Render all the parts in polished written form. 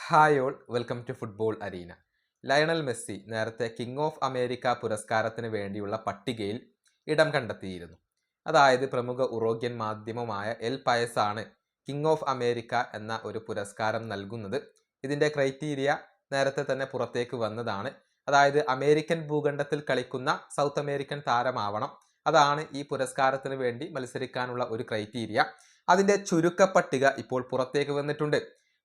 Hi all, welcome to football arena. Lionel Messi നേരത്തെ king of America പുരസ്കാരത്തിന് വേണ്ടിയുള്ള പട്ടികയിൽ ഇടം കണ്ടെത്തിയിരുന്നു. അതായത് പ്രമുഖ ഉറോഗ്യൻ മാധ്യമമായ എൽ പയസ് ആണ് കിങ് ഓഫ് അമേരിക്ക എന്ന ഒരു പുരസ്കാരം നൽകുന്നത്. ഇതിൻ്റെ ക്രൈറ്റീരിയ നേരത്തെ തന്നെ പുറത്തേക്ക് വന്നതാണ്. അതായത് അമേരിക്കൻ ഭൂഖണ്ഡത്തിൽ കളിക്കുന്ന സൗത്ത് അമേരിക്കൻ താരമാവണം. അതാണ് ഈ പുരസ്കാരത്തിന് വേണ്ടി മത്സരിക്കാനുള്ള ഒരു ക്രൈറ്റീരിയ. അതിൻ്റെ ചുരുക്കപ്പട്ടിക ഇപ്പോൾ പുറത്തേക്ക് വന്നിട്ടുണ്ട്.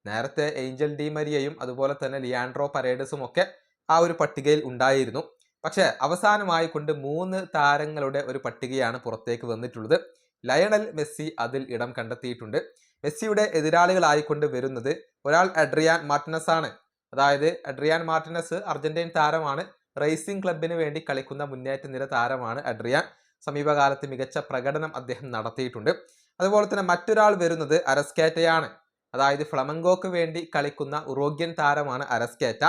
നേരത്തെ ഏഞ്ചൽ ഡി മരിയയും അതുപോലെ തന്നെ ലിയാൻഡ്രോ പരേഡസും ഒക്കെ ആ ഒരു പട്ടികയിൽ ഉണ്ടായിരുന്നു. പക്ഷേ അവസാനമായി കൊണ്ട് 3 താരങ്ങളുടെ ഒരു പട്ടികയാണ് പുറത്തേക്ക് വന്നിട്ടുള്ളത്. ലയണൽ മെസ്സി അതിൽ ഇടം കണ്ടെത്തിയിട്ടുണ്ട്. മെസ്സിയുടെ എതിരാളികളായിക്കൊണ്ട് വരുന്നത് ഒരാൾ അഡ്രിയാൻ മാർട്ടിനസ് ആണ്. അതായത് അഡ്രിയാൻ മാർട്ടിനസ് അർജന്റീൻ താരമാണ്. റേസിംഗ് ക്ലബിന് വേണ്ടി കളിക്കുന്ന മുന്നേറ്റ നിര താരമാണ് അഡ്രിയാൻ. സമീപകാലത്ത് മികച്ച പ്രകടനം അദ്ദേഹം നടത്തിയിട്ടുണ്ട്. അതുപോലെ തന്നെ മറ്റൊരാൾ വരുന്നത് അരസ്കാറ്റയാണ്. അതായത് ഫ്ലമങ്കോക്ക് വേണ്ടി കളിക്കുന്ന ഉറോഗ്യൻ താരമാണ് അരസ്കാറ്റ.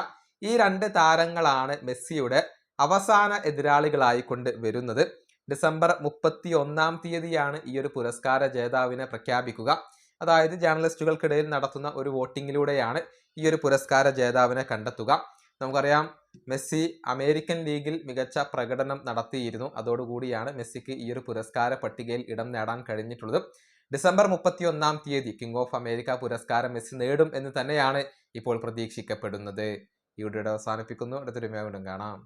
ഈ 2 താരങ്ങളാണ് മെസ്സിയുടെ അവസാന എതിരാളികളായിക്കൊണ്ട് വരുന്നത്. ഡിസംബർ 31-ാം തീയതിയാണ് ഈ ഒരു പുരസ്കാര ജേതാവിനെ പ്രഖ്യാപിക്കുക. അതായത് ജേർണലിസ്റ്റുകൾക്കിടയിൽ നടത്തുന്ന ഒരു വോട്ടിങ്ങിലൂടെയാണ് ഈ ഒരു പുരസ്കാര ജേതാവിനെ കണ്ടെത്തുക. നമുക്കറിയാം, മെസ്സി അമേരിക്കൻ ലീഗിൽ മികച്ച പ്രകടനം നടത്തിയിരുന്നു. അതോടുകൂടിയാണ് മെസ്സിക്ക് ഈ ഒരു പുരസ്കാര പട്ടികയിൽ ഇടം നേടാൻ കഴിഞ്ഞിട്ടുള്ളത്. ഡിസംബർ 31-ാം തീയതി കിങ് ഓഫ് അമേരിക്ക പുരസ്കാരം മെസ്സി നേടും എന്ന് തന്നെയാണ് ഇപ്പോൾ പ്രതീക്ഷിക്കപ്പെടുന്നത്. ഈ വീഡിയോ അവസാനിപ്പിക്കുന്നു. അടുത്തൊരു വീണ്ടും കാണാം.